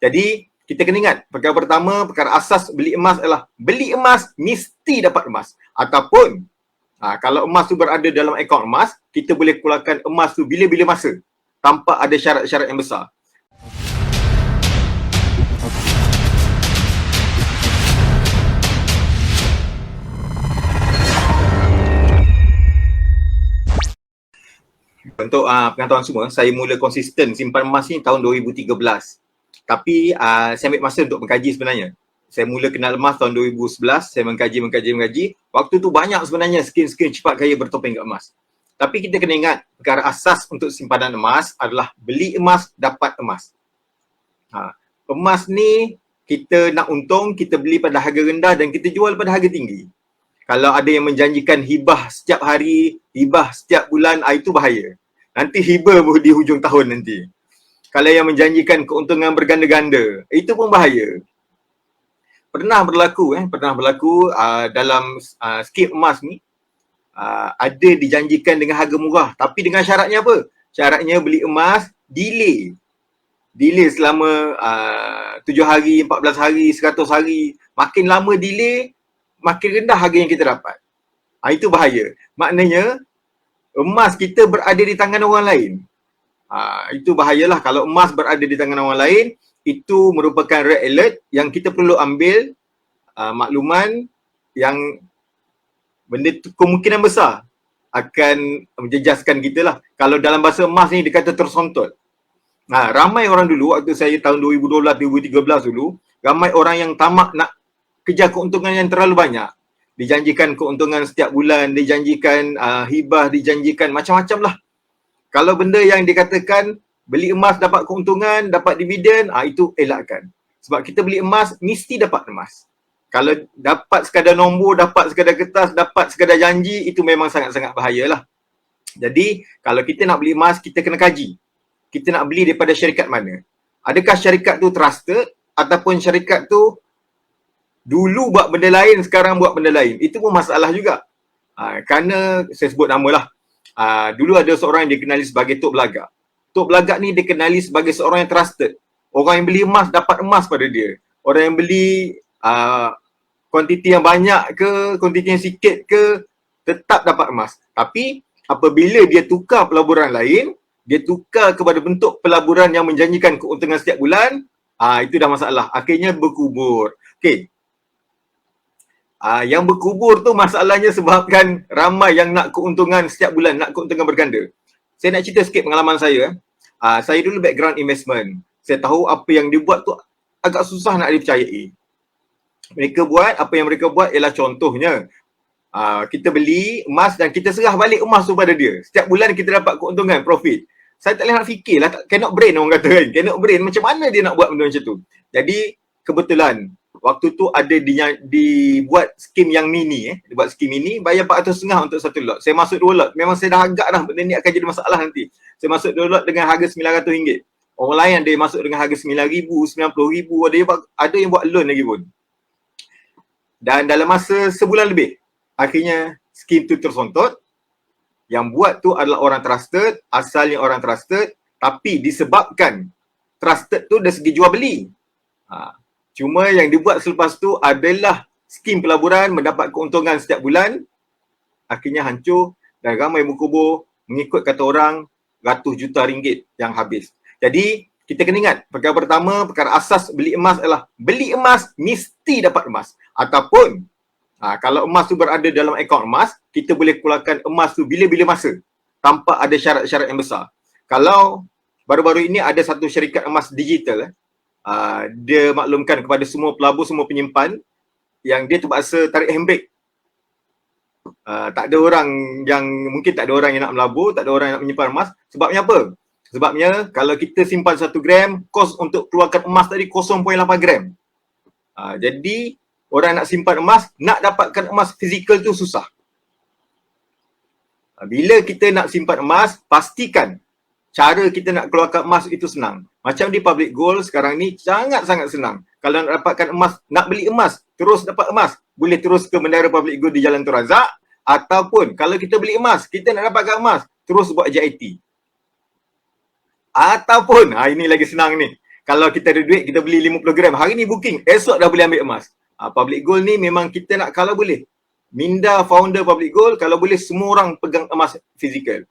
Jadi kita kena ingat, perkara pertama, perkara asas beli emas adalah beli emas mesti dapat emas. Ataupun kalau emas tu berada dalam akaun emas, kita boleh keluarkan emas tu bila-bila masa tanpa ada syarat-syarat yang besar. Untuk pengetahuan semua, saya mula konsisten simpan emas ni tahun 2013. Tapi saya ambil masa untuk mengkaji sebenarnya. Saya mula kenal emas tahun 2011, saya mengkaji. Waktu tu banyak sebenarnya skim-skim cepat kaya bertopeng kat emas. Tapi kita kena ingat, perkara asas untuk simpanan emas adalah beli emas, dapat emas. Emas ni kita nak untung, kita beli pada harga rendah dan kita jual pada harga tinggi. Kalau ada yang menjanjikan hibah setiap hari, hibah setiap bulan, itu bahaya. Nanti hibah di hujung tahun nanti. Kalau yang menjanjikan keuntungan berganda-ganda, itu pun bahaya. Pernah berlaku dalam skim emas ni, ada dijanjikan dengan harga murah. Tapi dengan syaratnya apa? Syaratnya beli emas, delay selama 7 hari, 14 hari, 100 hari. Makin lama delay, makin rendah harga yang kita dapat. Itu bahaya. Maknanya, emas kita berada di tangan orang lain. Itu bahayalah kalau emas berada di tangan orang lain. Itu merupakan red alert yang kita perlu ambil makluman yang benda tu kemungkinan besar akan menjejaskan kita lah. Kalau dalam bahasa emas ni dia kata tersontot. Ramai orang dulu, waktu saya tahun 2012, 2013 dulu, ramai orang yang tamak nak kejar keuntungan yang terlalu banyak. Dijanjikan keuntungan setiap bulan, dijanjikan hibah, dijanjikan macam-macam lah. Kalau benda yang dikatakan beli emas dapat keuntungan, dapat dividen, itu elakkan. Sebab kita beli emas, mesti dapat emas. Kalau dapat sekadar nombor, dapat sekadar kertas, dapat sekadar janji, itu memang sangat-sangat bahayalah. Jadi, kalau kita nak beli emas, kita kena kaji. Kita nak beli daripada syarikat mana? Adakah syarikat tu trusted ataupun syarikat tu dulu buat benda lain, sekarang buat benda lain? Itu pun masalah juga. Kerana saya sebut nama lah. Dulu ada seorang yang dikenali sebagai Tok Belagak. Tok Belagak ni dikenali sebagai seorang yang trusted. Orang yang beli emas dapat emas pada dia. Orang yang beli kuantiti yang banyak ke, kuantiti yang sikit ke, tetap dapat emas. Tapi apabila dia tukar pelaburan lain, dia tukar kepada bentuk pelaburan yang menjanjikan keuntungan setiap bulan, itu dah masalah. Akhirnya berkubur. Okey. Yang berkubur tu masalahnya sebabkan ramai yang nak keuntungan setiap bulan, nak keuntungan berganda. Saya nak cerita sikit pengalaman saya. Saya dulu background investment. Saya tahu apa yang dia buat tu agak susah nak dipercayai. Apa yang mereka buat ialah contohnya, kita beli emas dan kita serah balik emas tu pada dia. Setiap bulan kita dapat keuntungan, profit. Saya tak boleh nak fikirlah, cannot brain orang kata kan. Cannot brain, macam mana dia nak buat benda macam tu. Jadi, kebetulan waktu tu ada dibuat skim yang mini. Dibuat skim mini, bayar 450 untuk satu lot. Saya masuk 2 lot. Memang saya dah agak dah, benda ni akan jadi masalah nanti. Saya masuk 2 lot dengan harga RM900. Orang lain ada yang masuk dengan harga RM9,000, RM90,000, ada yang buat loan lagi pun. Dan dalam masa sebulan lebih, akhirnya skim tu tersontot. Yang buat tu adalah orang trusted, asalnya orang trusted, tapi disebabkan trusted tu dari segi jual beli. Cuma yang dibuat selepas tu adalah skim pelaburan mendapat keuntungan setiap bulan, akhirnya hancur dan ramai berkubur mengikut kata orang ratus juta ringgit yang habis. Jadi kita kena ingat, perkara pertama, perkara asas beli emas adalah beli emas mesti dapat emas. Ataupun kalau emas tu berada dalam akaun emas, kita boleh keluarkan emas tu bila-bila masa tanpa ada syarat-syarat yang besar. Kalau baru-baru ini ada satu syarikat emas digital, dia maklumkan kepada semua pelabur, semua penyimpan yang dia terpaksa tarik handbrake. Tak ada orang yang nak melabur, tak ada orang yang nak menyimpan emas. Sebabnya apa? Sebabnya kalau kita simpan 1 gram, kos untuk keluarkan emas tadi 0.8 gram. Jadi orang nak simpan emas, nak dapatkan emas fizikal tu susah. Bila kita nak simpan emas, pastikan cara kita nak keluarkan emas itu senang. Macam di public gold sekarang ni sangat-sangat senang. Kalau nak dapatkan emas, nak beli emas, terus dapat emas, boleh terus ke Menara Public Gold di Jalan Tun Razak. Ataupun kalau kita beli emas, kita nak dapatkan emas, terus buat JIT. Ataupun, ini lagi senang ni. kalau kita ada duit, kita beli 50 gram. Hari ni booking, esok dah boleh ambil emas. Public Gold ni memang kita nak, kalau boleh, minda founder Public Gold, kalau boleh semua orang pegang emas fizikal.